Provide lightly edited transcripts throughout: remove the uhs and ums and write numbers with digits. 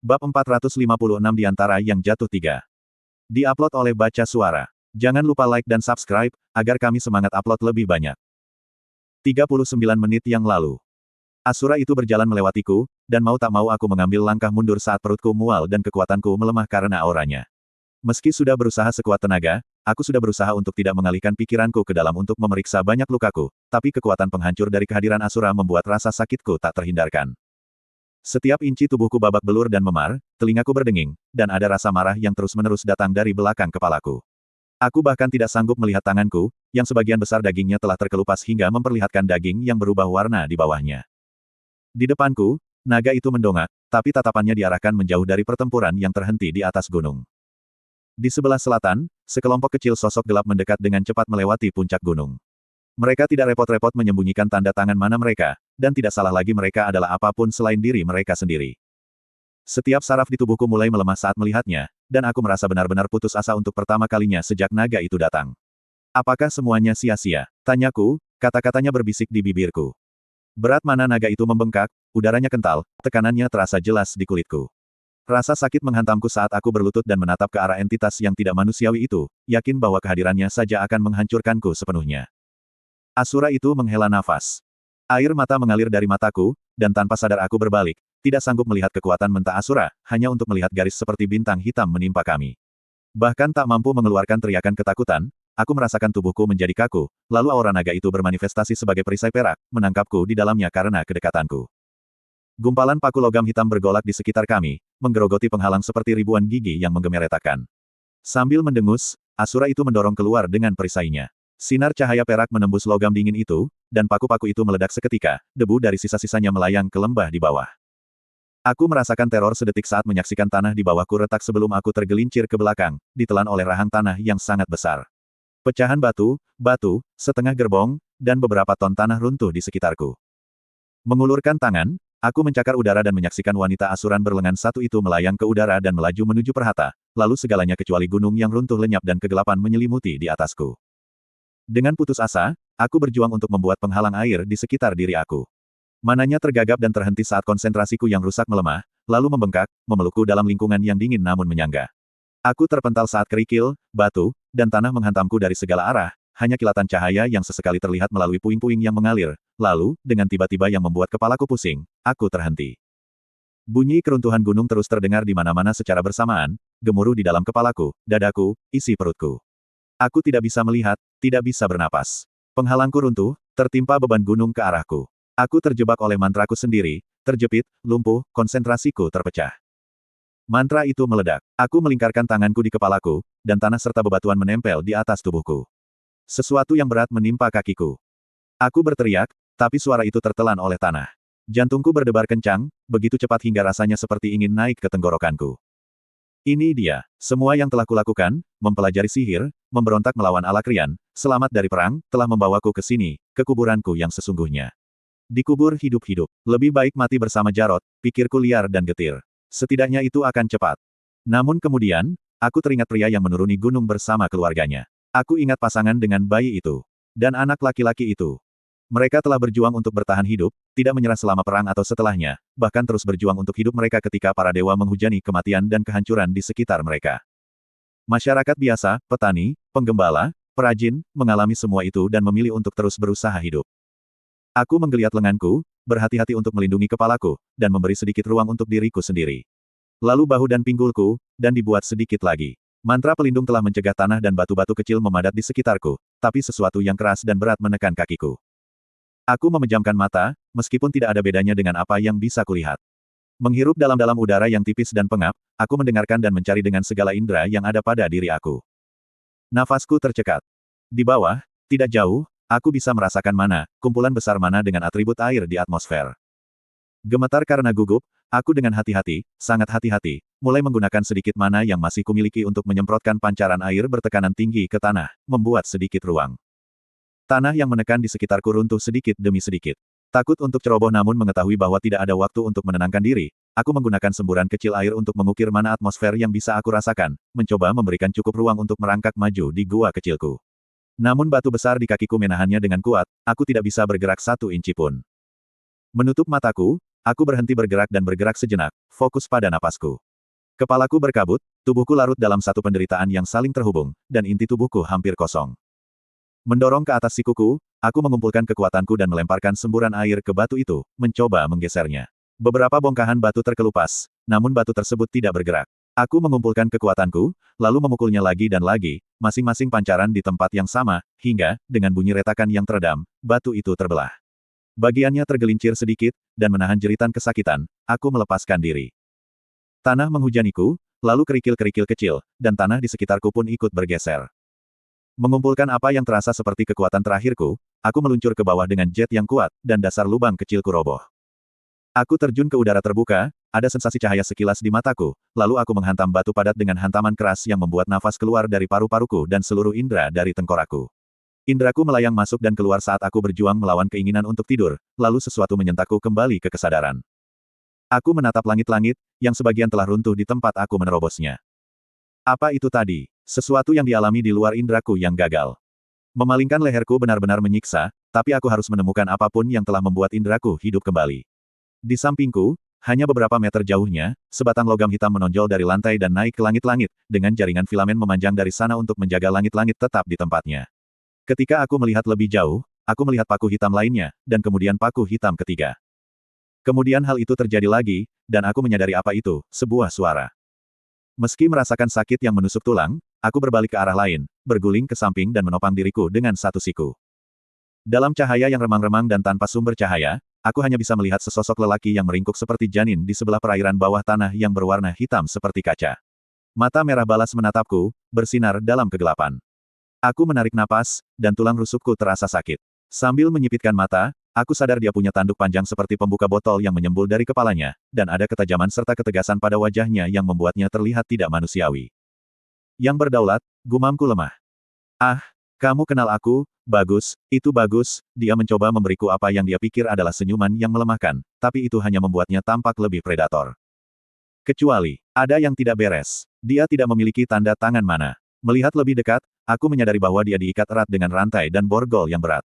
Bab 456 di antara yang jatuh 3. Di-upload oleh Baca Suara. Jangan lupa like dan subscribe, agar kami semangat upload lebih banyak. 39 menit yang lalu. Asura itu berjalan melewatiku, dan mau tak mau aku mengambil langkah mundur saat perutku mual dan kekuatanku melemah karena auranya. Meski sudah berusaha sekuat tenaga, aku sudah berusaha untuk tidak mengalihkan pikiranku ke dalam untuk memeriksa banyak lukaku, tapi kekuatan penghancur dari kehadiran Asura membuat rasa sakitku tak terhindarkan. Setiap inci tubuhku babak belur dan memar, telingaku berdenging, dan ada rasa marah yang terus-menerus datang dari belakang kepalaku. Aku bahkan tidak sanggup melihat tanganku, yang sebagian besar dagingnya telah terkelupas hingga memperlihatkan daging yang berubah warna di bawahnya. Di depanku, naga itu mendongak, tapi tatapannya diarahkan menjauh dari pertempuran yang terhenti di atas gunung. Di sebelah selatan, sekelompok kecil sosok gelap mendekat dengan cepat melewati puncak gunung. Mereka tidak repot-repot menyembunyikan tanda tangan mana mereka, dan tidak salah lagi mereka adalah apapun selain diri mereka sendiri. Setiap saraf di tubuhku mulai melemah saat melihatnya, dan aku merasa benar-benar putus asa untuk pertama kalinya sejak naga itu datang. Apakah semuanya sia-sia? Tanyaku, kata-katanya berbisik di bibirku. Berat mana naga itu membengkak, udaranya kental, tekanannya terasa jelas di kulitku. Rasa sakit menghantamku saat aku berlutut dan menatap ke arah entitas yang tidak manusiawi itu, yakin bahwa kehadirannya saja akan menghancurkanku sepenuhnya. Asura itu menghela nafas. Air mata mengalir dari mataku, dan tanpa sadar aku berbalik, tidak sanggup melihat kekuatan mentah Asura, hanya untuk melihat garis seperti bintang hitam menimpa kami. Bahkan tak mampu mengeluarkan teriakan ketakutan, aku merasakan tubuhku menjadi kaku, lalu aura naga itu bermanifestasi sebagai perisai perak, menangkapku di dalamnya karena kedekatanku. Gumpalan paku logam hitam bergolak di sekitar kami, menggerogoti penghalang seperti ribuan gigi yang menggemeretakan. Sambil mendengus, Asura itu mendorong keluar dengan perisainya. Sinar cahaya perak menembus logam dingin itu, dan paku-paku itu meledak seketika, debu dari sisa-sisanya melayang ke lembah di bawah. Aku merasakan teror sedetik saat menyaksikan tanah di bawahku retak sebelum aku tergelincir ke belakang, ditelan oleh rahang tanah yang sangat besar. Pecahan batu, setengah gerbong, dan beberapa ton tanah runtuh di sekitarku. Mengulurkan tangan, aku mencakar udara dan menyaksikan wanita asuran berlengan satu itu melayang ke udara dan melaju menuju perhata, lalu segalanya kecuali gunung yang runtuh lenyap dan kegelapan menyelimuti di atasku. Dengan putus asa, aku berjuang untuk membuat penghalang air di sekitar diri aku. Mananya tergagap dan terhenti saat konsentrasiku yang rusak melemah, lalu membengkak, memelukku dalam lingkungan yang dingin namun menyangga. Aku terpental saat kerikil, batu, dan tanah menghantamku dari segala arah, hanya kilatan cahaya yang sesekali terlihat melalui puing-puing yang mengalir, lalu, dengan tiba-tiba yang membuat kepalaku pusing, aku terhenti. Bunyi keruntuhan gunung terus terdengar di mana-mana secara bersamaan, gemuruh di dalam kepalaku, dadaku, isi perutku. Aku tidak bisa melihat, tidak bisa bernapas. Penghalangku runtuh, tertimpa beban gunung ke arahku. Aku terjebak oleh mantraku sendiri, terjepit, lumpuh, konsentrasiku terpecah. Mantra itu meledak. Aku melingkarkan tanganku di kepalaku, dan tanah serta bebatuan menempel di atas tubuhku. Sesuatu yang berat menimpa kakiku. Aku berteriak, tapi suara itu tertelan oleh tanah. Jantungku berdebar kencang, begitu cepat hingga rasanya seperti ingin naik ke tenggorokanku. Ini dia, semua yang telah kulakukan, mempelajari sihir, memberontak melawan Alakrian, selamat dari perang, telah membawaku ke sini, ke kuburanku yang sesungguhnya. Dikubur hidup-hidup, lebih baik mati bersama Jarod, pikirku liar dan getir. Setidaknya itu akan cepat. Namun kemudian, aku teringat pria yang menuruni gunung bersama keluarganya. Aku ingat pasangan dengan bayi itu. Dan anak laki-laki itu. Mereka telah berjuang untuk bertahan hidup, tidak menyerah selama perang atau setelahnya, bahkan terus berjuang untuk hidup mereka ketika para dewa menghujani kematian dan kehancuran di sekitar mereka. Masyarakat biasa, petani, penggembala, perajin, mengalami semua itu dan memilih untuk terus berusaha hidup. Aku menggeliat lenganku, berhati-hati untuk melindungi kepalaku, dan memberi sedikit ruang untuk diriku sendiri. Lalu bahu dan pinggulku, dan dibuat sedikit lagi. Mantra pelindung telah mencegah tanah dan batu-batu kecil memadat di sekitarku, tapi sesuatu yang keras dan berat menekan kakiku. Aku memejamkan mata, meskipun tidak ada bedanya dengan apa yang bisa kulihat. Menghirup dalam-dalam udara yang tipis dan pengap, aku mendengarkan dan mencari dengan segala indera yang ada pada diri aku. Nafasku tercekat. Di bawah, tidak jauh, aku bisa merasakan mana, kumpulan besar mana dengan atribut air di atmosfer. Gemetar karena gugup, aku dengan hati-hati, sangat hati-hati, mulai menggunakan sedikit mana yang masih kumiliki untuk menyemprotkan pancaran air bertekanan tinggi ke tanah, membuat sedikit ruang. Tanah yang menekan di sekitarku runtuh sedikit demi sedikit. Takut untuk ceroboh namun mengetahui bahwa tidak ada waktu untuk menenangkan diri, aku menggunakan semburan kecil air untuk mengukir mana atmosfer yang bisa aku rasakan, mencoba memberikan cukup ruang untuk merangkak maju di gua kecilku. Namun batu besar di kakiku menahannya dengan kuat, aku tidak bisa bergerak 1 inci pun. Menutup mataku, aku berhenti bergerak dan bergerak sejenak, fokus pada napasku. Kepalaku berkabut, tubuhku larut dalam satu penderitaan yang saling terhubung, dan inti tubuhku hampir kosong. Mendorong ke atas sikuku, aku mengumpulkan kekuatanku dan melemparkan semburan air ke batu itu, mencoba menggesernya. Beberapa bongkahan batu terkelupas, namun batu tersebut tidak bergerak. Aku mengumpulkan kekuatanku, lalu memukulnya lagi dan lagi, masing-masing pancaran di tempat yang sama, hingga, dengan bunyi retakan yang teredam, batu itu terbelah. Bagiannya tergelincir sedikit, dan menahan jeritan kesakitan, aku melepaskan diri. Tanah menghujaniku, lalu kerikil-kerikil kecil, dan tanah di sekitarku pun ikut bergeser. Mengumpulkan apa yang terasa seperti kekuatan terakhirku, aku meluncur ke bawah dengan jet yang kuat, dan dasar lubang kecilku roboh. Aku terjun ke udara terbuka, ada sensasi cahaya sekilas di mataku, lalu aku menghantam batu padat dengan hantaman keras yang membuat nafas keluar dari paru-paruku dan seluruh indera dari tengkorakku. Indraku melayang masuk dan keluar saat aku berjuang melawan keinginan untuk tidur, lalu sesuatu menyentakku kembali ke kesadaran. Aku menatap langit-langit, yang sebagian telah runtuh di tempat aku menerobosnya. Apa itu tadi? Sesuatu yang dialami di luar indraku yang gagal. Memalingkan leherku benar-benar menyiksa, tapi aku harus menemukan apapun yang telah membuat indraku hidup kembali. Di sampingku, hanya beberapa meter jauhnya, sebatang logam hitam menonjol dari lantai dan naik ke langit-langit, dengan jaringan filamen memanjang dari sana untuk menjaga langit-langit tetap di tempatnya. Ketika aku melihat lebih jauh, aku melihat paku hitam lainnya, dan kemudian paku hitam ketiga. Kemudian hal itu terjadi lagi, dan aku menyadari apa itu, sebuah suara. Meski merasakan sakit yang menusuk tulang, aku berbalik ke arah lain, berguling ke samping dan menopang diriku dengan satu siku. Dalam cahaya yang remang-remang dan tanpa sumber cahaya, aku hanya bisa melihat sesosok lelaki yang meringkuk seperti janin di sebelah perairan bawah tanah yang berwarna hitam seperti kaca. Mata merah balas menatapku, bersinar dalam kegelapan. Aku menarik napas, dan tulang rusukku terasa sakit. Sambil menyipitkan mata, aku sadar dia punya tanduk panjang seperti pembuka botol yang menyembul dari kepalanya, dan ada ketajaman serta ketegasan pada wajahnya yang membuatnya terlihat tidak manusiawi. Yang berdaulat, gumamku lemah. Ah, kamu kenal aku, bagus, itu bagus, dia mencoba memberiku apa yang dia pikir adalah senyuman yang melemahkan, tapi itu hanya membuatnya tampak lebih predator. Kecuali, ada yang tidak beres. Dia tidak memiliki tanda tangan mana. Melihat lebih dekat, aku menyadari bahwa dia diikat erat dengan rantai dan borgol yang berat.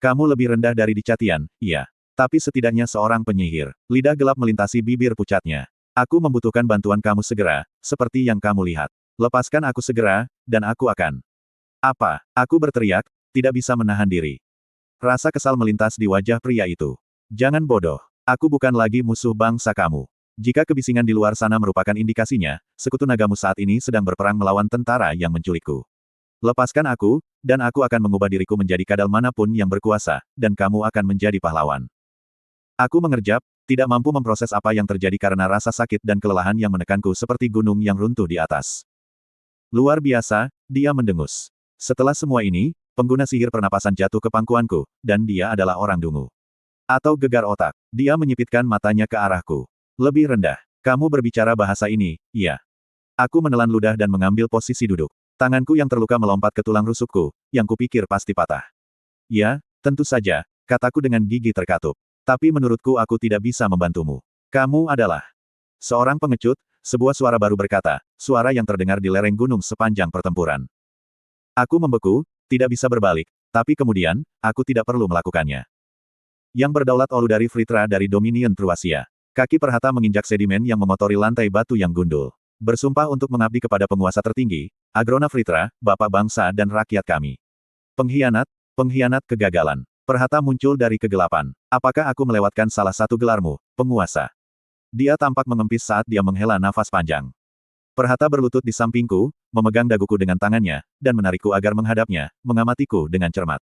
Kamu lebih rendah dari Dicatian, iya. Tapi setidaknya seorang penyihir. Lidah gelap melintasi bibir pucatnya. Aku membutuhkan bantuan kamu segera, seperti yang kamu lihat. Lepaskan aku segera, dan aku akan. Apa? Aku berteriak, tidak bisa menahan diri. Rasa kesal melintas di wajah pria itu. Jangan bodoh. Aku bukan lagi musuh bangsa kamu. Jika kebisingan di luar sana merupakan indikasinya, sekutu nagamu saat ini sedang berperang melawan tentara yang menculikku. Lepaskan aku, dan aku akan mengubah diriku menjadi kadal manapun yang berkuasa, dan kamu akan menjadi pahlawan. Aku mengerjap, tidak mampu memproses apa yang terjadi karena rasa sakit dan kelelahan yang menekanku seperti gunung yang runtuh di atas. Luar biasa, dia mendengus. Setelah semua ini, pengguna sihir pernapasan jatuh ke pangkuanku, dan dia adalah orang dungu. Atau gegar otak. Dia menyipitkan matanya ke arahku. Lebih rendah. Kamu berbicara bahasa ini, iya. Aku menelan ludah dan mengambil posisi duduk. Tanganku yang terluka melompat ke tulang rusukku, yang kupikir pasti patah. Ya, tentu saja, kataku dengan gigi terkatup. Tapi menurutku aku tidak bisa membantumu. Kamu adalah seorang pengecut, sebuah suara baru berkata, suara yang terdengar di lereng gunung sepanjang pertempuran. Aku membeku, tidak bisa berbalik, tapi kemudian, aku tidak perlu melakukannya. Yang berdaulat Oludari Fritra dari Dominion Truasia. Kaki Perhata menginjak sedimen yang mengotori lantai batu yang gundul. Bersumpah untuk mengabdi kepada penguasa tertinggi, Agrona Fritra, Bapak Bangsa dan Rakyat kami. Pengkhianat, pengkhianat kegagalan. Perhata muncul dari kegelapan. Apakah aku melewatkan salah satu gelarmu, penguasa? Dia tampak mengempis saat dia menghela nafas panjang. Perhata berlutut di sampingku, memegang daguku dengan tangannya, dan menarikku agar menghadapnya, mengamatiku dengan cermat.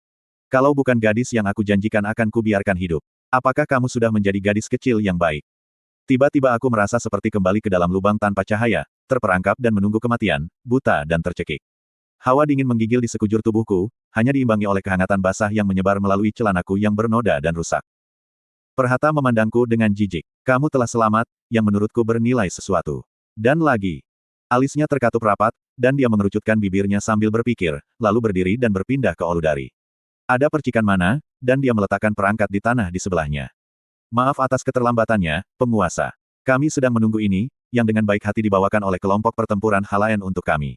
Kalau bukan gadis yang aku janjikan akan kubiarkan hidup. Apakah kamu sudah menjadi gadis kecil yang baik? Tiba-tiba aku merasa seperti kembali ke dalam lubang tanpa cahaya, terperangkap dan menunggu kematian, buta dan tercekik. Hawa dingin menggigil di sekujur tubuhku, hanya diimbangi oleh kehangatan basah yang menyebar melalui celanaku yang bernoda dan rusak. Perhata memandangku dengan jijik. Kamu telah selamat, yang menurutku bernilai sesuatu. Dan lagi. Alisnya terkatup rapat, dan dia mengerucutkan bibirnya sambil berpikir, lalu berdiri dan berpindah ke Oludari. Ada percikan mana, dan dia meletakkan perangkat di tanah di sebelahnya. Maaf atas keterlambatannya, penguasa. Kami sedang menunggu ini, yang dengan baik hati dibawakan oleh kelompok pertempuran Halaen untuk kami.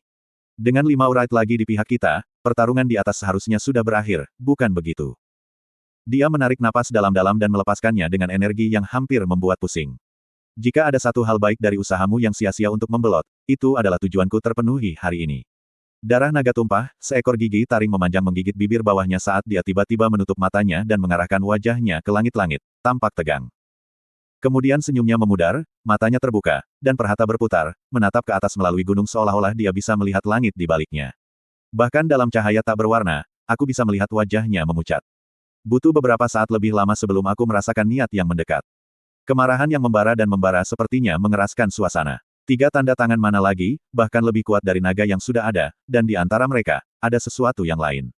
Dengan 5 Wright lagi di pihak kita, pertarungan di atas seharusnya sudah berakhir, bukan begitu? Dia menarik napas dalam-dalam dan melepaskannya dengan energi yang hampir membuat pusing. Jika ada satu hal baik dari usahamu yang sia-sia untuk membelot, itu adalah tujuanku terpenuhi hari ini. Darah naga tumpah, seekor gigi taring memanjang menggigit bibir bawahnya saat dia tiba-tiba menutup matanya dan mengarahkan wajahnya ke langit-langit, tampak tegang. Kemudian senyumnya memudar, matanya terbuka, dan perhata berputar, menatap ke atas melalui gunung seolah-olah dia bisa melihat langit di baliknya. Bahkan dalam cahaya tak berwarna, aku bisa melihat wajahnya memucat. Butuh beberapa saat lebih lama sebelum aku merasakan niat yang mendekat. Kemarahan yang membara dan membara sepertinya mengeraskan suasana. 3 tanda tangan mana lagi, bahkan lebih kuat dari naga yang sudah ada, dan di antara mereka, ada sesuatu yang lain.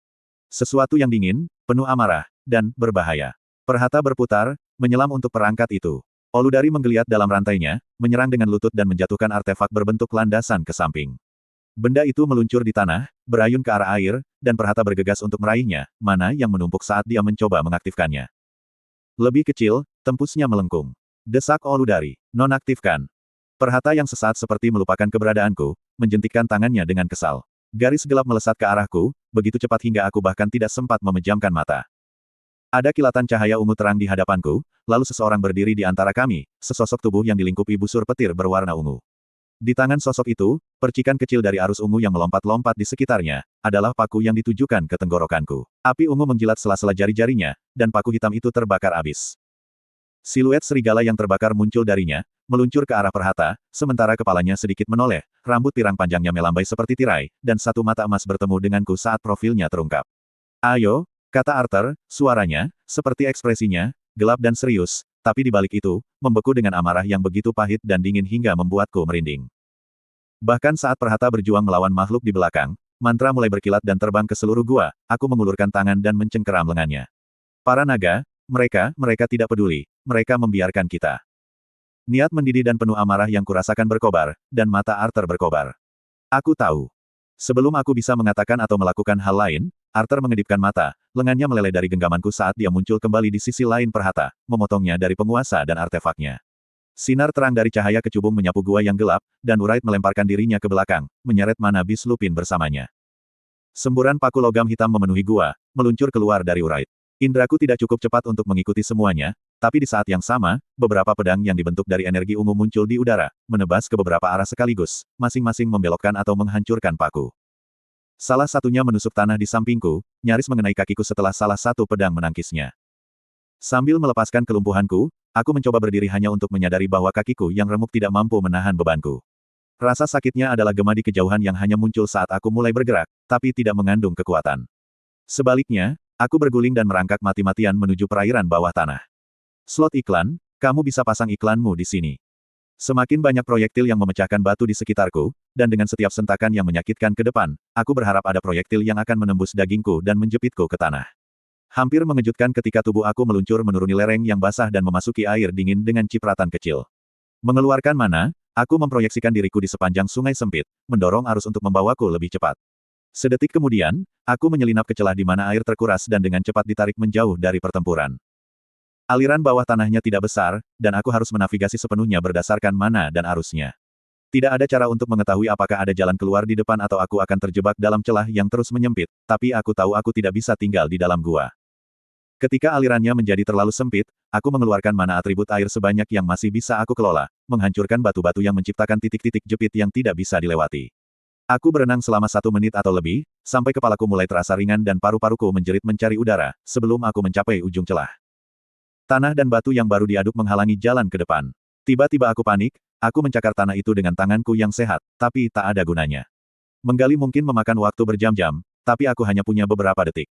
Sesuatu yang dingin, penuh amarah, dan berbahaya. Perhata berputar, menyelam untuk perangkat itu. Oludari menggeliat dalam rantainya, menyerang dengan lutut dan menjatuhkan artefak berbentuk landasan ke samping. Benda itu meluncur di tanah, berayun ke arah air, dan Perhata bergegas untuk meraihnya, mana yang menumpuk saat dia mencoba mengaktifkannya. Lebih kecil, tempusnya melengkung. Desak Oludari, nonaktifkan. Perhata yang sesaat seperti melupakan keberadaanku, menjentikkan tangannya dengan kesal. Garis gelap melesat ke arahku, begitu cepat hingga aku bahkan tidak sempat memejamkan mata. Ada kilatan cahaya ungu terang di hadapanku, lalu seseorang berdiri di antara kami, sesosok tubuh yang dilingkupi busur petir berwarna ungu. Di tangan sosok itu, percikan kecil dari arus ungu yang melompat-lompat di sekitarnya, adalah paku yang ditujukan ke tenggorokanku. Api ungu menjilat sela-sela jari-jarinya, dan paku hitam itu terbakar abis. Siluet serigala yang terbakar muncul darinya, meluncur ke arah Perhata, sementara kepalanya sedikit menoleh, rambut pirang panjangnya melambai seperti tirai, dan satu mata emas bertemu denganku saat profilnya terungkap. "Ayo," kata Arthur, suaranya, seperti ekspresinya, gelap dan serius, tapi di balik itu, membeku dengan amarah yang begitu pahit dan dingin hingga membuatku merinding. Bahkan saat Perhata berjuang melawan makhluk di belakang, mantra mulai berkilat dan terbang ke seluruh gua, aku mengulurkan tangan dan mencengkeram lengannya. Para naga, mereka tidak peduli, mereka membiarkan kita. Niat mendidih dan penuh amarah yang kurasakan berkobar, dan mata Arthur berkobar. Aku tahu. Sebelum aku bisa mengatakan atau melakukan hal lain, Arthur mengedipkan mata, lengannya meleleh dari genggamanku saat dia muncul kembali di sisi lain Perhata, memotongnya dari penguasa dan artefaknya. Sinar terang dari cahaya kecubung menyapu gua yang gelap, dan Urait melemparkan dirinya ke belakang, menyeret mana bis Lupin bersamanya. Semburan paku logam hitam memenuhi gua, meluncur keluar dari Urait. Indraku tidak cukup cepat untuk mengikuti semuanya, tapi di saat yang sama, beberapa pedang yang dibentuk dari energi ungu muncul di udara, menebas ke beberapa arah sekaligus, masing-masing membelokkan atau menghancurkan paku. Salah satunya menusuk tanah di sampingku, nyaris mengenai kakiku setelah salah satu pedang menangkisnya. Sambil melepaskan kelumpuhanku, aku mencoba berdiri hanya untuk menyadari bahwa kakiku yang remuk tidak mampu menahan bebanku. Rasa sakitnya adalah gema di kejauhan yang hanya muncul saat aku mulai bergerak, tapi tidak mengandung kekuatan. Sebaliknya, aku berguling dan merangkak mati-matian menuju perairan bawah tanah. Slot iklan, kamu bisa pasang iklanmu di sini. Semakin banyak proyektil yang memecahkan batu di sekitarku, dan dengan setiap sentakan yang menyakitkan ke depan, aku berharap ada proyektil yang akan menembus dagingku dan menjepitku ke tanah. Hampir mengejutkan ketika tubuh aku meluncur menuruni lereng yang basah dan memasuki air dingin dengan cipratan kecil. Mengeluarkan mana, aku memproyeksikan diriku di sepanjang sungai sempit, mendorong arus untuk membawaku lebih cepat. Sedetik kemudian, aku menyelinap ke celah di mana air terkuras dan dengan cepat ditarik menjauh dari pertempuran. Aliran bawah tanahnya tidak besar, dan aku harus menavigasi sepenuhnya berdasarkan mana dan arusnya. Tidak ada cara untuk mengetahui apakah ada jalan keluar di depan atau aku akan terjebak dalam celah yang terus menyempit, tapi aku tahu aku tidak bisa tinggal di dalam gua. Ketika alirannya menjadi terlalu sempit, aku mengeluarkan mana atribut air sebanyak yang masih bisa aku kelola, menghancurkan batu-batu yang menciptakan titik-titik jepit yang tidak bisa dilewati. Aku berenang selama 1 menit atau lebih, sampai kepalaku mulai terasa ringan dan paru-paruku menjerit mencari udara, sebelum aku mencapai ujung celah. Tanah dan batu yang baru diaduk menghalangi jalan ke depan. Tiba-tiba aku panik, aku mencakar tanah itu dengan tanganku yang sehat, tapi tak ada gunanya. Menggali mungkin memakan waktu berjam-jam, tapi aku hanya punya beberapa detik.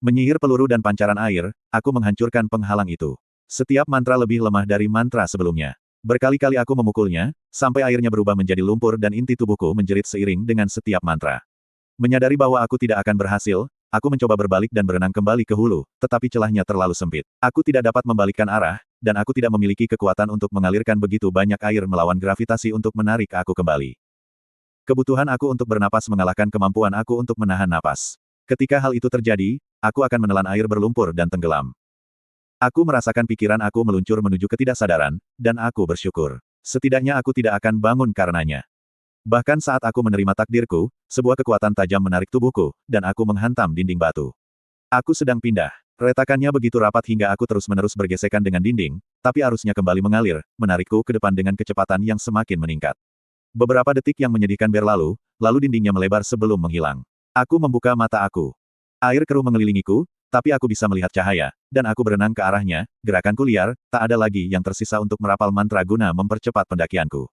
Menyihir peluru dan pancaran air, aku menghancurkan penghalang itu. Setiap mantra lebih lemah dari mantra sebelumnya. Berkali-kali aku memukulnya, sampai airnya berubah menjadi lumpur dan inti tubuhku menjerit seiring dengan setiap mantra. Menyadari bahwa aku tidak akan berhasil, aku mencoba berbalik dan berenang kembali ke hulu, tetapi celahnya terlalu sempit. Aku tidak dapat membalikkan arah, dan aku tidak memiliki kekuatan untuk mengalirkan begitu banyak air melawan gravitasi untuk menarik aku kembali. Kebutuhan aku untuk bernapas mengalahkan kemampuan aku untuk menahan napas. Ketika hal itu terjadi, aku akan menelan air berlumpur dan tenggelam. Aku merasakan pikiran aku meluncur menuju ketidaksadaran, dan aku bersyukur. Setidaknya aku tidak akan bangun karenanya. Bahkan saat aku menerima takdirku, sebuah kekuatan tajam menarik tubuhku, dan aku menghantam dinding batu. Aku sedang pindah. Retakannya begitu rapat hingga aku terus-menerus bergesekan dengan dinding, tapi arusnya kembali mengalir, menarikku ke depan dengan kecepatan yang semakin meningkat. Beberapa detik yang menyedihkan berlalu, lalu dindingnya melebar sebelum menghilang. Aku membuka mata aku. Air keruh mengelilingiku, tapi aku bisa melihat cahaya, dan aku berenang ke arahnya, gerakanku liar, tak ada lagi yang tersisa untuk merapal mantra guna mempercepat pendakianku.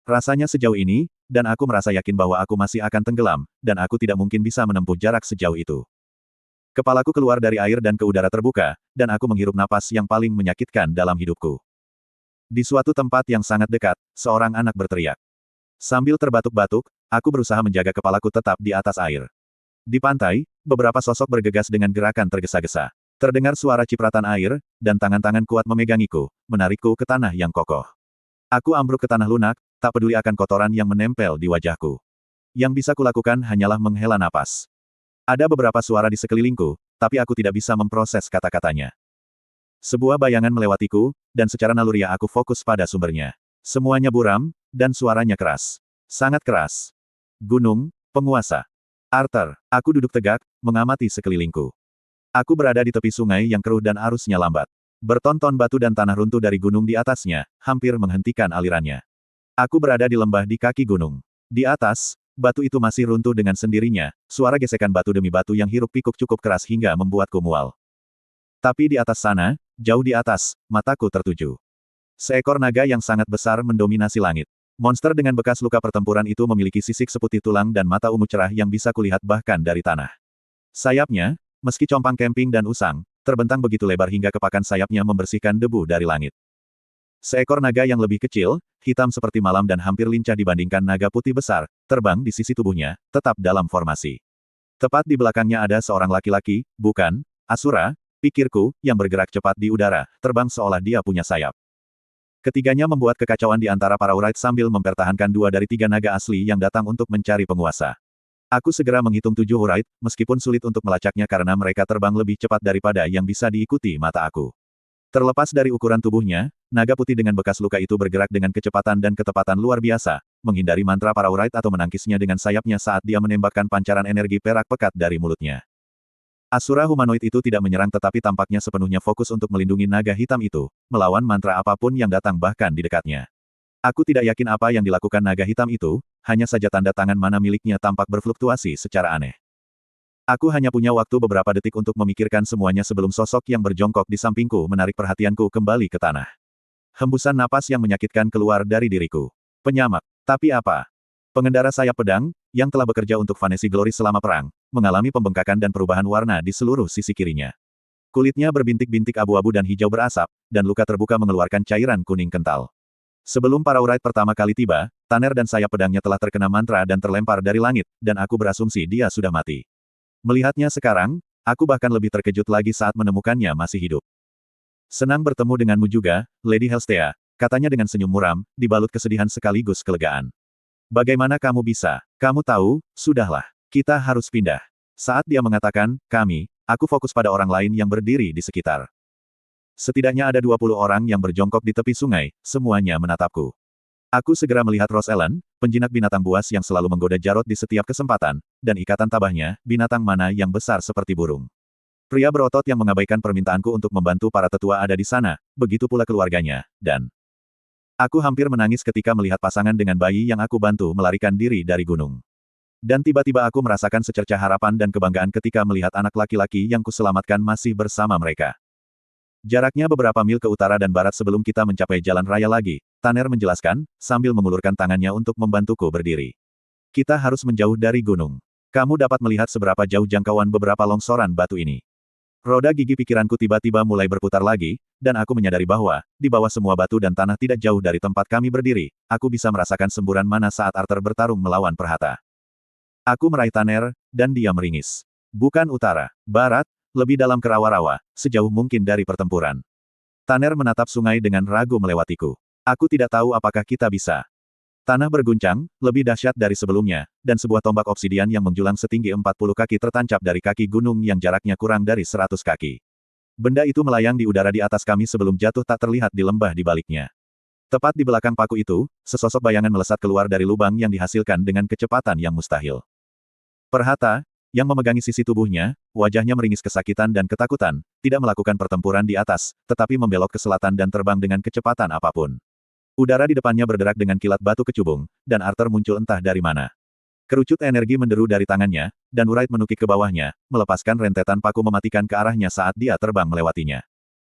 Rasanya sejauh ini, dan aku merasa yakin bahwa aku masih akan tenggelam, dan aku tidak mungkin bisa menempuh jarak sejauh itu. Kepalaku keluar dari air dan ke udara terbuka, dan aku menghirup napas yang paling menyakitkan dalam hidupku. Di suatu tempat yang sangat dekat, seorang anak berteriak. Sambil terbatuk-batuk, aku berusaha menjaga kepalaku tetap di atas air. Di pantai, beberapa sosok bergegas dengan gerakan tergesa-gesa. Terdengar suara cipratan air, dan tangan-tangan kuat memegangiku, menarikku ke tanah yang kokoh. Aku ambruk ke tanah lunak, tak peduli akan kotoran yang menempel di wajahku. Yang bisa kulakukan hanyalah menghela napas. Ada beberapa suara di sekelilingku, tapi aku tidak bisa memproses kata-katanya. Sebuah bayangan melewatiku, dan secara naluriah aku fokus pada sumbernya. Semuanya buram, dan suaranya keras. Sangat keras. Gunung, penguasa. Arthur, aku duduk tegak, mengamati sekelilingku. Aku berada di tepi sungai yang keruh dan arusnya lambat. Bertonton batu dan tanah runtuh dari gunung di atasnya, hampir menghentikan alirannya. Aku berada di lembah di kaki gunung. Di atas, batu itu masih runtuh dengan sendirinya, suara gesekan batu demi batu yang hiruk-pikuk cukup keras hingga membuatku mual. Tapi di atas sana, jauh di atas, mataku tertuju. Seekor naga yang sangat besar mendominasi langit. Monster dengan bekas luka pertempuran itu memiliki sisik seputih tulang dan mata ungu cerah yang bisa kulihat bahkan dari tanah. Sayapnya, meski compang camping dan usang, terbentang begitu lebar hingga kepakan sayapnya membersihkan debu dari langit. Seekor naga yang lebih kecil, hitam seperti malam dan hampir lincah dibandingkan naga putih besar, terbang di sisi tubuhnya, tetap dalam formasi. Tepat di belakangnya ada seorang laki-laki, bukan, Asura, pikirku, yang bergerak cepat di udara, terbang seolah dia punya sayap. Ketiganya membuat kekacauan di antara para Wraith sambil mempertahankan 2 dari 3 naga asli yang datang untuk mencari penguasa. Aku segera menghitung 7 Wraith, meskipun sulit untuk melacaknya karena mereka terbang lebih cepat daripada yang bisa diikuti mata aku. Terlepas dari ukuran tubuhnya, naga putih dengan bekas luka itu bergerak dengan kecepatan dan ketepatan luar biasa, menghindari mantra para Wraith atau menangkisnya dengan sayapnya saat dia menembakkan pancaran energi perak pekat dari mulutnya. Asura humanoid itu tidak menyerang tetapi tampaknya sepenuhnya fokus untuk melindungi naga hitam itu, melawan mantra apapun yang datang bahkan di dekatnya. Aku tidak yakin apa yang dilakukan naga hitam itu, hanya saja tanda tangan mana miliknya tampak berfluktuasi secara aneh. Aku hanya punya waktu beberapa detik untuk memikirkan semuanya sebelum sosok yang berjongkok di sampingku menarik perhatianku kembali ke tanah. Hembusan napas yang menyakitkan keluar dari diriku. Penyamak. Tapi apa? Pengendara sayap pedang, yang telah bekerja untuk Vanessa Glory selama perang, mengalami pembengkakan dan perubahan warna di seluruh sisi kirinya. Kulitnya berbintik-bintik abu-abu dan hijau berasap, dan luka terbuka mengeluarkan cairan kuning kental. Sebelum para Wraith pertama kali tiba, Tanner dan sayap pedangnya telah terkena mantra dan terlempar dari langit, dan aku berasumsi dia sudah mati. Melihatnya sekarang, aku bahkan lebih terkejut lagi saat menemukannya masih hidup. Senang bertemu denganmu juga, Lady Helstea, katanya dengan senyum muram, dibalut kesedihan sekaligus kelegaan. Bagaimana kamu bisa? Kamu tahu, sudahlah. Kita harus pindah. Saat dia mengatakan, kami, aku fokus pada orang lain yang berdiri di sekitar. Setidaknya ada 20 orang yang berjongkok di tepi sungai, semuanya menatapku. Aku segera melihat Rose Ellen, penjinak binatang buas yang selalu menggoda Jarod di setiap kesempatan, dan ikatan tabahnya, binatang mana yang besar seperti burung. Pria berotot yang mengabaikan permintaanku untuk membantu para tetua ada di sana, begitu pula keluarganya, dan aku hampir menangis ketika melihat pasangan dengan bayi yang aku bantu melarikan diri dari gunung. Dan tiba-tiba aku merasakan secercah harapan dan kebanggaan ketika melihat anak laki-laki yang kuselamatkan masih bersama mereka. Jaraknya beberapa mil ke utara dan barat sebelum kita mencapai jalan raya lagi, Tanner menjelaskan, sambil mengulurkan tangannya untuk membantuku berdiri. Kita harus menjauh dari gunung. Kamu dapat melihat seberapa jauh jangkauan beberapa longsoran batu ini. Roda gigi pikiranku tiba-tiba mulai berputar lagi, dan aku menyadari bahwa, di bawah semua batu dan tanah tidak jauh dari tempat kami berdiri, aku bisa merasakan semburan mana saat Arthur bertarung melawan Perhata. Aku meraih Tanner, dan dia meringis. Bukan utara, barat, lebih dalam ke rawa-rawa, sejauh mungkin dari pertempuran. Tanner menatap sungai dengan ragu melewatiku. Aku tidak tahu apakah kita bisa. Tanah berguncang, lebih dahsyat dari sebelumnya, dan sebuah tombak obsidian yang menjulang setinggi 40 kaki tertancap dari kaki gunung yang jaraknya kurang dari 100 kaki. Benda itu melayang di udara di atas kami sebelum jatuh tak terlihat di lembah di baliknya. Tepat di belakang paku itu, sesosok bayangan melesat keluar dari lubang yang dihasilkan dengan kecepatan yang mustahil. Perhata, yang memegangi sisi tubuhnya, wajahnya meringis kesakitan dan ketakutan, tidak melakukan pertempuran di atas, tetapi membelok ke selatan dan terbang dengan kecepatan apapun. Udara di depannya berderak dengan kilat batu kecubung, dan Arthur muncul entah dari mana. Kerucut energi menderu dari tangannya, dan Wright menukik ke bawahnya, melepaskan rentetan paku mematikan ke arahnya saat dia terbang melewatinya.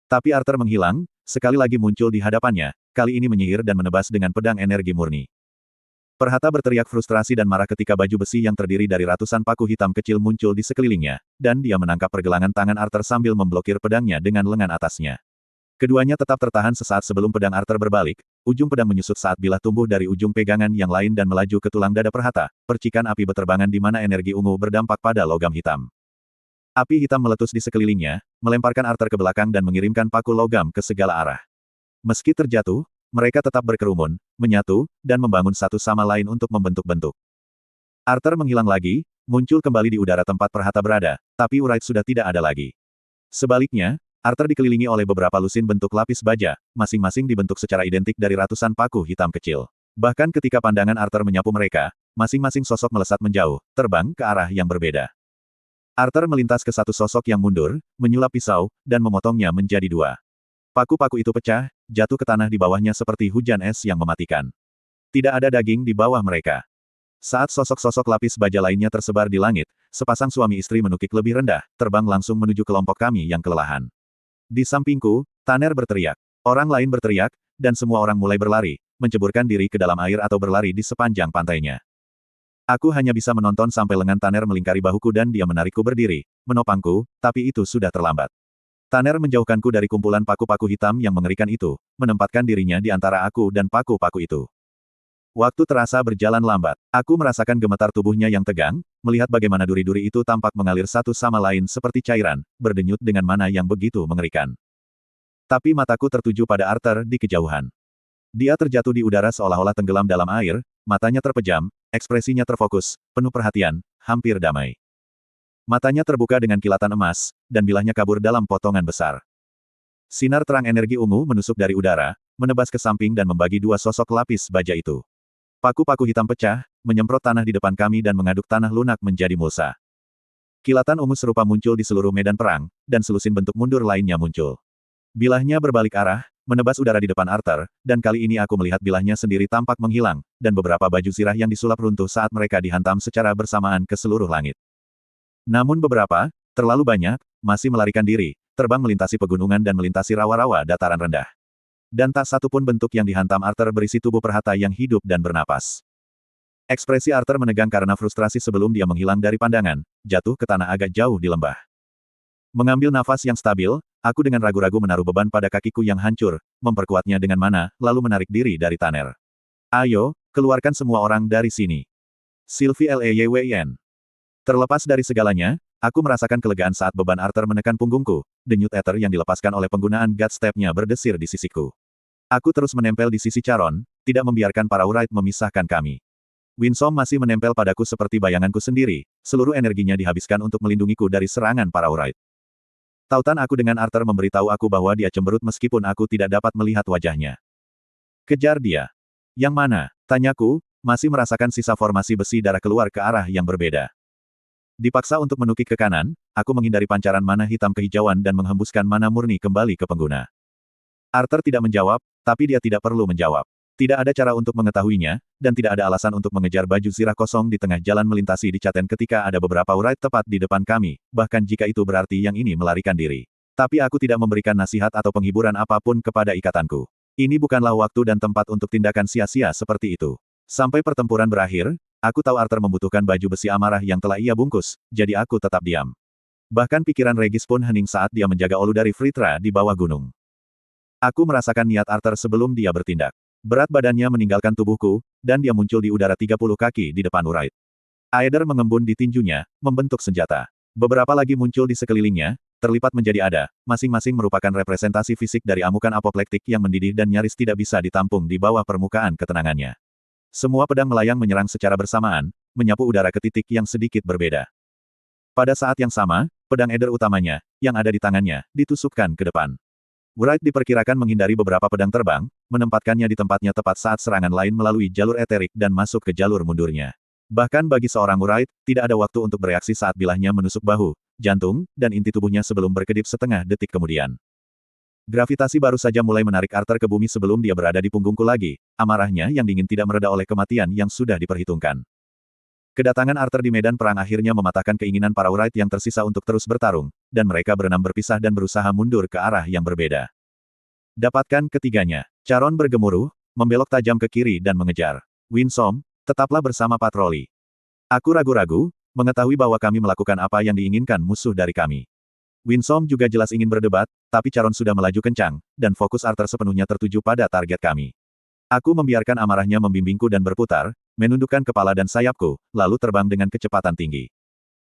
Tapi Arthur menghilang, sekali lagi muncul di hadapannya, kali ini menyihir dan menebas dengan pedang energi murni. Perhata berteriak frustrasi dan marah ketika baju besi yang terdiri dari ratusan paku hitam kecil muncul di sekelilingnya, dan dia menangkap pergelangan tangan Arthur sambil memblokir pedangnya dengan lengan atasnya. Keduanya tetap tertahan sesaat sebelum pedang Arthur berbalik, ujung pedang menyusut saat bilah tumbuh dari ujung pegangan yang lain dan melaju ke tulang dada Perhata, percikan api beterbangan di mana energi ungu berdampak pada logam hitam. Api hitam meletus di sekelilingnya, melemparkan Arthur ke belakang dan mengirimkan paku logam ke segala arah. Meski terjatuh, mereka tetap berkerumun, menyatu, dan membangun satu sama lain untuk membentuk-bentuk. Arthur menghilang lagi, muncul kembali di udara tempat Perhata berada, tapi Wright sudah tidak ada lagi. Sebaliknya, Arthur dikelilingi oleh beberapa lusin bentuk lapis baja, masing-masing dibentuk secara identik dari ratusan paku hitam kecil. Bahkan ketika pandangan Arthur menyapu mereka, masing-masing sosok melesat menjauh, terbang ke arah yang berbeda. Arthur melintas ke satu sosok yang mundur, menyulap pisau, dan memotongnya menjadi dua. Paku-paku itu pecah, jatuh ke tanah di bawahnya seperti hujan es yang mematikan. Tidak ada daging di bawah mereka. Saat sosok-sosok lapis baja lainnya tersebar di langit, sepasang suami istri menukik lebih rendah, terbang langsung menuju kelompok kami yang kelelahan. Di sampingku, Tanner berteriak. Orang lain berteriak, dan semua orang mulai berlari, menceburkan diri ke dalam air atau berlari di sepanjang pantainya. Aku hanya bisa menonton sampai lengan Tanner melingkari bahuku dan dia menarikku berdiri, menopangku, tapi itu sudah terlambat. Tanner menjauhkanku dari kumpulan paku-paku hitam yang mengerikan itu, menempatkan dirinya di antara aku dan paku-paku itu. Waktu terasa berjalan lambat. Aku merasakan gemetar tubuhnya yang tegang, melihat bagaimana duri-duri itu tampak mengalir satu sama lain seperti cairan, berdenyut dengan mana yang begitu mengerikan. Tapi mataku tertuju pada Arthur di kejauhan. Dia terjatuh di udara seolah-olah tenggelam dalam air, matanya terpejam, ekspresinya terfokus, penuh perhatian, hampir damai. Matanya terbuka dengan kilatan emas, dan bilahnya kabur dalam potongan besar. Sinar terang energi ungu menusuk dari udara, menebas ke samping dan membagi dua sosok lapis baja itu. Paku-paku hitam pecah, menyemprot tanah di depan kami dan mengaduk tanah lunak menjadi mulsa. Kilatan ungu serupa muncul di seluruh medan perang, dan selusin bentuk mundur lainnya muncul. Bilahnya berbalik arah, menebas udara di depan Arthur, dan kali ini aku melihat bilahnya sendiri tampak menghilang, dan beberapa baju zirah yang disulap runtuh saat mereka dihantam secara bersamaan ke seluruh langit. Namun beberapa, terlalu banyak, masih melarikan diri, terbang melintasi pegunungan dan melintasi rawa-rawa dataran rendah. Dan tak satu pun bentuk yang dihantam Arthur berisi tubuh Perhata yang hidup dan bernapas. Ekspresi Arthur menegang karena frustrasi sebelum dia menghilang dari pandangan, jatuh ke tanah agak jauh di lembah. Mengambil nafas yang stabil, aku dengan ragu-ragu menaruh beban pada kakiku yang hancur, memperkuatnya dengan mana, lalu menarik diri dari Tanner. Ayo, keluarkan semua orang dari sini. Sylvie Leywn. Terlepas dari segalanya, aku merasakan kelegaan saat beban Arthur menekan punggungku, denyut ether yang dilepaskan oleh penggunaan God Step-nya berdesir di sisiku. Aku terus menempel di sisi Charon, tidak membiarkan para Wright memisahkan kami. Winsome masih menempel padaku seperti bayanganku sendiri, seluruh energinya dihabiskan untuk melindungiku dari serangan para Wright. Tautan aku dengan Arthur memberitahu aku bahwa dia cemberut meskipun aku tidak dapat melihat wajahnya. Kejar dia. Yang mana? Tanyaku, masih merasakan sisa formasi besi darah keluar ke arah yang berbeda. Dipaksa untuk menukik ke kanan, aku menghindari pancaran mana hitam kehijauan dan menghembuskan mana murni kembali ke pengguna. Arthur tidak menjawab, tapi dia tidak perlu menjawab. Tidak ada cara untuk mengetahuinya, dan tidak ada alasan untuk mengejar baju zirah kosong di tengah jalan melintasi di Caten ketika ada beberapa Wright tepat di depan kami, bahkan jika itu berarti yang ini melarikan diri. Tapi aku tidak memberikan nasihat atau penghiburan apapun kepada ikatanku. Ini bukanlah waktu dan tempat untuk tindakan sia-sia seperti itu. Sampai pertempuran berakhir, aku tahu Arthur membutuhkan baju besi amarah yang telah ia bungkus, jadi aku tetap diam. Bahkan pikiran Regis pun hening saat dia menjaga Olu dari Fritra di bawah gunung. Aku merasakan niat Arthur sebelum dia bertindak. Berat badannya meninggalkan tubuhku, dan dia muncul di udara 30 kaki di depan Wright. Aether mengembun di tinjunya, membentuk senjata. Beberapa lagi muncul di sekelilingnya, terlipat menjadi ada, masing-masing merupakan representasi fisik dari amukan apoplektik yang mendidih dan nyaris tidak bisa ditampung di bawah permukaan ketenangannya. Semua pedang melayang menyerang secara bersamaan, menyapu udara ke titik yang sedikit berbeda. Pada saat yang sama, pedang Aether utamanya, yang ada di tangannya, ditusukkan ke depan. Wright diperkirakan menghindari beberapa pedang terbang, menempatkannya di tempatnya tepat saat serangan lain melalui jalur eterik dan masuk ke jalur mundurnya. Bahkan bagi seorang Wright, tidak ada waktu untuk bereaksi saat bilahnya menusuk bahu, jantung, dan inti tubuhnya sebelum berkedip setengah detik kemudian. Gravitasi baru saja mulai menarik Arthur ke bumi sebelum dia berada di punggungku lagi, amarahnya yang dingin tidak mereda oleh kematian yang sudah diperhitungkan. Kedatangan Arthur di medan perang akhirnya mematahkan keinginan para Wright yang tersisa untuk terus bertarung, dan mereka berenam berpisah dan berusaha mundur ke arah yang berbeda. Dapatkan ketiganya. Charon bergemuruh, membelok tajam ke kiri dan mengejar. Winsome, tetaplah bersama patroli. Aku ragu-ragu, mengetahui bahwa kami melakukan apa yang diinginkan musuh dari kami. Winsome juga jelas ingin berdebat, tapi Charon sudah melaju kencang, dan fokus Arthur sepenuhnya tertuju pada target kami. Aku membiarkan amarahnya membimbingku dan berputar, menundukkan kepala dan sayapku, lalu terbang dengan kecepatan tinggi.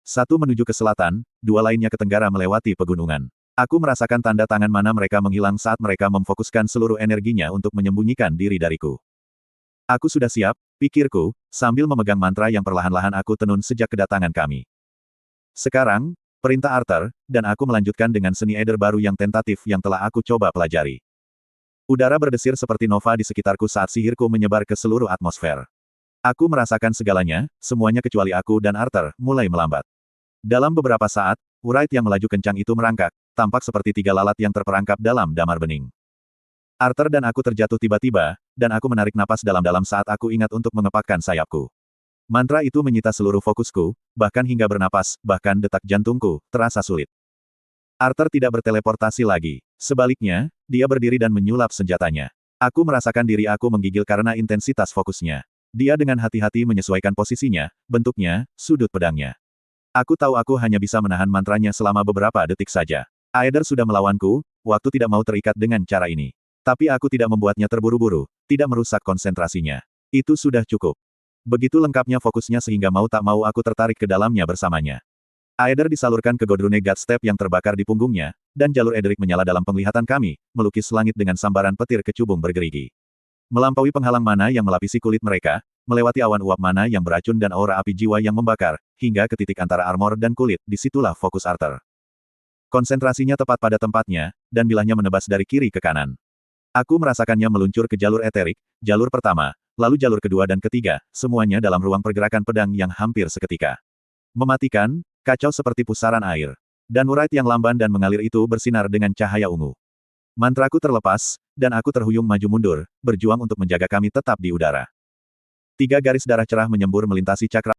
Satu menuju ke selatan, dua lainnya ke tenggara melewati pegunungan. Aku merasakan tanda tangan mana mereka menghilang saat mereka memfokuskan seluruh energinya untuk menyembunyikan diri dariku. Aku sudah siap, pikirku, sambil memegang mantra yang perlahan-lahan aku tenun sejak kedatangan kami. Sekarang, perintah Arthur, dan aku melanjutkan dengan seni eder baru yang tentatif yang telah aku coba pelajari. Udara berdesir seperti nova di sekitarku saat sihirku menyebar ke seluruh atmosfer. Aku merasakan segalanya, semuanya kecuali aku dan Arthur, mulai melambat. Dalam beberapa saat, Wright yang melaju kencang itu merangkak, tampak seperti tiga lalat yang terperangkap dalam damar bening. Arthur dan aku terjatuh tiba-tiba, dan aku menarik napas dalam-dalam saat aku ingat untuk mengepakkan sayapku. Mantra itu menyita seluruh fokusku, bahkan hingga bernapas, bahkan detak jantungku, terasa sulit. Arthur tidak berteleportasi lagi. Sebaliknya, dia berdiri dan menyulap senjatanya. Aku merasakan diri aku menggigil karena intensitas fokusnya. Dia dengan hati-hati menyesuaikan posisinya, bentuknya, sudut pedangnya. Aku tahu aku hanya bisa menahan mantranya selama beberapa detik saja. Aether sudah melawanku, waktu tidak mau terikat dengan cara ini. Tapi aku tidak membuatnya terburu-buru, tidak merusak konsentrasinya. Itu sudah cukup. Begitu lengkapnya fokusnya sehingga mau tak mau aku tertarik ke dalamnya bersamanya. Aether disalurkan ke Godrune God Step yang terbakar di punggungnya, dan jalur Edric menyala dalam penglihatan kami, melukis langit dengan sambaran petir kecubung bergerigi. Melampaui penghalang mana yang melapisi kulit mereka, melewati awan uap mana yang beracun dan aura api jiwa yang membakar, hingga ke titik antara armor dan kulit, disitulah fokus Arthur. Konsentrasinya tepat pada tempatnya, dan bilahnya menebas dari kiri ke kanan. Aku merasakannya meluncur ke jalur eterik, jalur pertama, lalu jalur kedua dan ketiga, semuanya dalam ruang pergerakan pedang yang hampir seketika. Mematikan, kacau seperti pusaran air. Dan Wright yang lamban dan mengalir itu bersinar dengan cahaya ungu. Mantraku terlepas, dan aku terhuyung maju mundur, berjuang untuk menjaga kami tetap di udara. Tiga garis darah cerah menyembur melintasi cakra